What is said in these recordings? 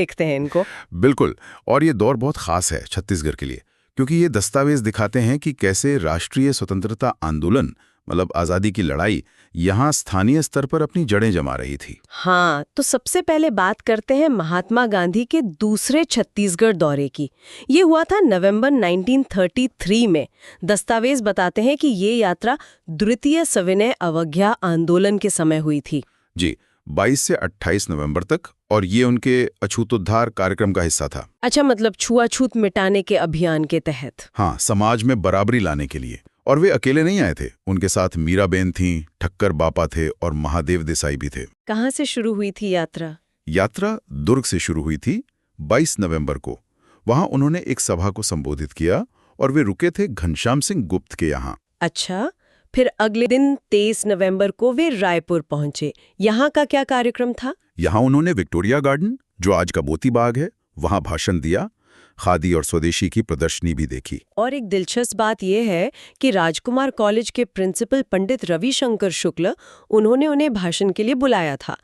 देखते हैं इनको। बिल्कुल। और ये दौर बहुत खास है छत्तीसगढ़ के लिए, क्योंकि ये दस्तावेज दिखाते हैं कि कैसे राष्ट्रीय स्वतंत्रता आंदोलन मतलब आज़ादी की लड़ाई यहाँ स्थानीय स्तर पर अपनी जड़ें जमा रही थी। हाँ, तो सबसे पहले बात करते हैं महात्मा गांधी के दूसरे छत्तीसगढ़ दौरे की। ये हुआ था नवंबर 1933 में। दस्तावेज बताते हैं कि ये यात्रा द्वितीय सविनय अवज्ञा आंदोलन के समय हुई थी। जी, 22 से 28 नवंबर तक, और ये उनके अछूतोद्धार कार्यक्रम का हिस्सा था। अच्छा, मतलब छुआछूत मिटाने के अभियान के तहत। हाँ, समाज में बराबरी लाने के लिए। और वे अकेले नहीं आए थे, उनके साथ मीराबेन थीं, ठक्कर बापा थे और महादेव देसाई भी थे। कहाँ से शुरू हुई थी यात्रा? यात्रा दुर्ग से शुरू हुई थी 22 नवंबर को। वहां उन्होंने एक सभा को संबोधित किया और वे रुके थे घनश्याम सिंह गुप्त के यहाँ। अच्छा, फिर अगले दिन 23 नवंबर को वे रायपुर पहुंचे। यहाँ का क्या कार्यक्रम था? यहाँ उन्होंने विक्टोरिया गार्डन, जो आज का मोती बाग है, वहां भाषण दिया। खादी और स्वदेशी की प्रदर्शनी भी देखी। और एक दिलचस्प बात यह है कि राजकुमार कॉलेज के प्रिंसिपल पंडित रविशंकर शुक्ल, उन्होंने उन्हें भाषण के लिए बुलाया था।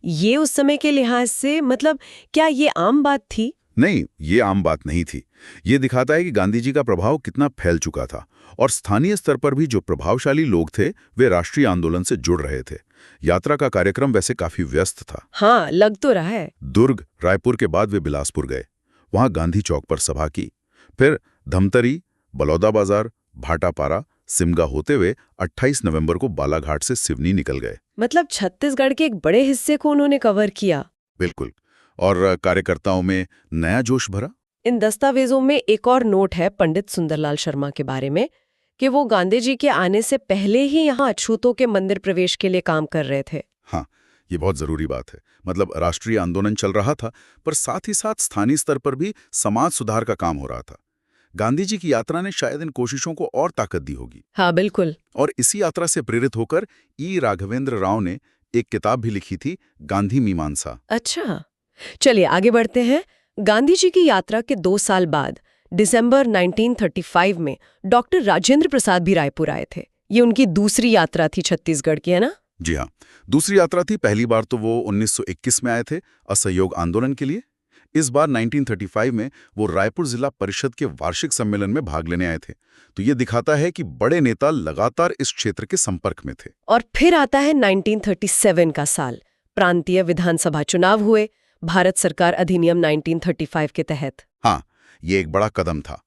ये उस समय के लिहाज से मतलब क्या ये आम बात थी? नहीं, ये आम बात नहीं थी। ये दिखाता है कि गांधी जी का प्रभाव कितना फैल चुका था, और स्थानीय स्तर पर भी जो प्रभावशाली लोग थे वे राष्ट्रीय आंदोलन से जुड़ रहे थे। यात्रा का कार्यक्रम वैसे काफी व्यस्त था। हाँ, लग तो रहा है। दुर्ग, रायपुर के बाद वे बिलासपुर गए। वहां गांधी चौक पर सभा की। फिर धमतरी, बलौदा बाजार, भाटापारा, सिमगा होते हुए 28 नवंबर को बालाघाट से सिवनी निकल गए। मतलब छत्तीसगढ़ के एक बड़े हिस्से को उन्होंने कवर किया। बिल्कुल। और कार्यकर्ताओं में नया जोश भरा। इन दस्तावेजों में एक और नोट है पंडित सुंदरलाल शर्मा के बारे में कि वो गांधी जी के आने से पहले ही यहाँ अछूतों के मंदिर प्रवेश के लिए काम कर रहे थे। हाँ, ये बहुत जरूरी बात है। मतलब राष्ट्रीय आंदोलन चल रहा था, पर साथ ही साथ स्थानीय स्तर पर भी समाज सुधार का काम हो रहा था। गांधी जी की यात्रा ने शायद इन कोशिशों को और ताकत दी होगी। हाँ, बिल्कुल। और इसी यात्रा से प्रेरित होकर ई राघवेंद्र राव ने एक किताब भी लिखी थी, गांधी मीमांसा। अच्छा, चलिए आगे बढ़ते हैं। गांधी जी की यात्रा के 2 साल बाद दिसंबर 1935 में डॉक्टर राजेंद्र प्रसाद भी रायपुर आए थे। ये उनकी दूसरी यात्रा थी छत्तीसगढ़ की, है ना? जी हाँ, दूसरी यात्रा थी। पहली बार तो वो 1921 में आए थे असहयोग आंदोलन के लिए। इस बार 1935 में वो रायपुर जिला परिषद के वार्षिक सम्मेलन में भाग लेने आए थे। तो ये दिखाता है कि बड़े नेता लगातार इस क्षेत्र के संपर्क में थे। और फिर आता है 1937 का साल। प्रांतीय विधानसभा चुनाव हुए भारत सरकार अधिनियम 1935 के तहत। हाँ, ये एक बड़ा कदम था।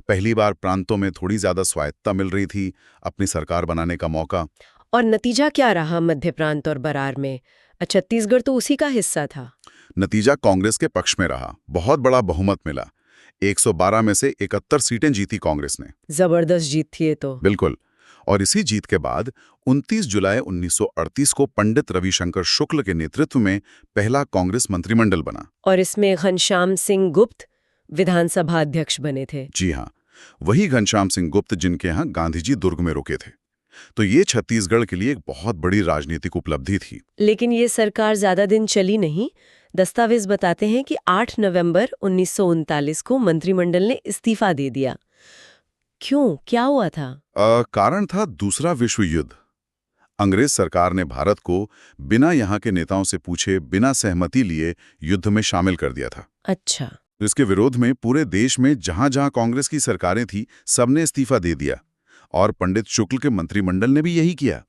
पहली बार प्रांतों में थोड़ी ज्यादा स्वायत्तता मिल रही थी, अपनी सरकार बनाने का मौका। और नतीजा क्या रहा मध्य प्रांत और बरार में? छत्तीसगढ़ तो उसी का हिस्सा था। नतीजा कांग्रेस के पक्ष में रहा। बहुत बड़ा बहुमत मिला। 112 में से 71 सीटें जीती कांग्रेस ने। जबरदस्त जीत थी ये तो। बिल्कुल। और इसी जीत के बाद 29 जुलाई 1938 को पंडित रविशंकर शुक्ल के नेतृत्व में पहला कांग्रेस मंत्रिमंडल बना। और इसमें घनश्याम सिंह गुप्त विधानसभा अध्यक्ष बने थे। जी हाँ, वही घनश्याम सिंह गुप्त जिनके यहाँ गांधी जी दुर्ग में रुके थे। तो ये छत्तीसगढ़ के लिए एक बहुत बड़ी राजनीतिक उपलब्धि थी। लेकिन ये सरकार ज्यादा दिन चली नहीं। दस्तावेज बताते हैं कि 8 नवंबर 1939 को मंत्रिमंडल ने इस्तीफा दे दिया। क्यों, क्या हुआ था? कारण था दूसरा विश्व युद्ध। अंग्रेज सरकार ने भारत को बिना यहाँ के नेताओं से पूछे, बिना सहमति लिए युद्ध में शामिल कर दिया था। अच्छा। तो इसके विरोध में पूरे देश में जहां जहां कांग्रेस की सरकारें थी, सबने इस्तीफा दे दिया। और पंडित शुक्ल के मंत्रिमंडल ने भी यही किया।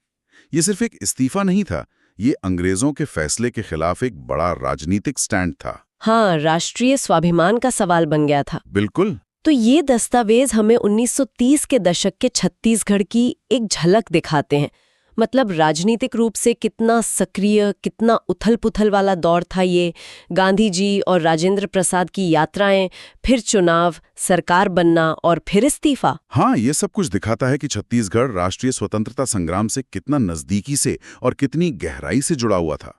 ये सिर्फ एक इस्तीफा नहीं था, ये अंग्रेजों के फैसले के खिलाफ एक बड़ा राजनीतिक स्टैंड था। हाँ, राष्ट्रीय स्वाभिमान का सवाल बन गया था। बिल्कुल। तो ये दस्तावेज हमें 1930 के दशक के छत्तीसगढ़ की एक झलक दिखाते हैं। मतलब राजनीतिक रूप से कितना सक्रिय, कितना उथल-पुथल वाला दौर था ये। गांधी जी और राजेंद्र प्रसाद की यात्राएं, फिर चुनाव, सरकार बनना और फिर इस्तीफा। हाँ, ये सब कुछ दिखाता है कि छत्तीसगढ़ राष्ट्रीय स्वतंत्रता संग्राम से कितना नजदीकी से और कितनी गहराई से जुड़ा हुआ था।